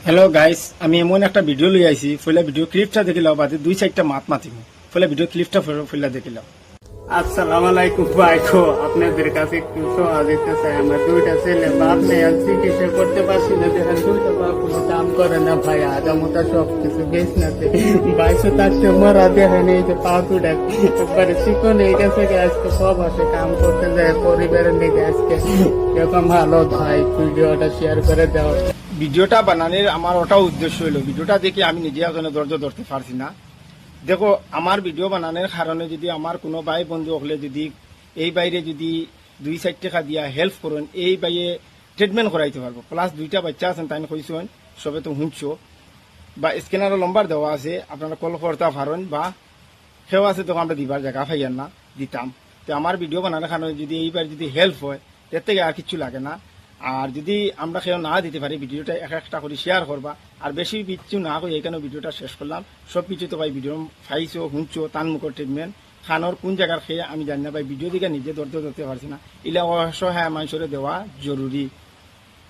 Hello guys, আমি এমন একটা ভিডিও লই আইছি। ফলে ভিডিও ক্লিপটা দেখিলাম, বাদে দুই চারটা মাত মাতিম। ফলে ভিডিও ক্লিপটা ফলে দেখিলাম। আসসালামু আলাইকুম ভাইকো, আপনাদের কাছে একটু সহায় দিতে চাই। আমার দুইটা ছেলে বাপ নেই, আর চিকিৎসা করতে পারছি না। দেখেন দুইটা বাপ কোনো কাম করে না ভাই, আদামতা সব কিছু বেশ না। বাইশে থাকতে মরা দেখেন, এই যে পা দুটা একবারে চিকন হয়ে গেছে। আজকে সব আসে কাম করতে যায় পরিবারের দিকে। আজকে এরকম ভালো ভাই, ভিডিওটা শেয়ার করে দেওয়া। ভিডিওটা বানানোর আমার ওটাও উদ্দেশ্য হলো, ভিডিওটা দেখে আমি নিজে আসলে ধৈর্য ধরতে পারছি না। দেখো, আমার ভিডিও বানানোর কারণে যদি আমার কোনো ভাই বন্ধু হলে যদি এই বাইরে যদি 2-4 টাকা দিয়া হেল্প করেন, এই বাইরে ট্রিটমেন্ট করাইতে পারবো। প্লাস দুইটা বাচ্চা আছেন, তাই কইছেন সবে তো শুনছো, বা স্ক্যানারও নম্বর দেওয়া আছে, আপনারা কল করতে পারেন, বা সেও আছে তখন আমরা দিবার জায়গা পাইয়ান না, দিতাম। তো আমার ভিডিও বানানোর কারণে যদি এইবার যদি হেল্প হয়, এর থেকে আর কিছু লাগে না। আর যদি আমরা কেউ না দিতে পারি, ভিডিওটা এক একটা করে শেয়ার করবা। আর বেশি কিছু না করে এইখানে ভিডিওটা শেষ করলাম। সব কিছু তো ভাই ভিডিও ফাইছো শুনছো, তান মুখর ট্রিটমেন্ট খানোর কোন জায়গার খেয়ে আমি জানি না ভাই। ভিডিও দিকে নিজে ধরতে পারছি না। ইলা অসহায় মানুষের দেওয়া জরুরি।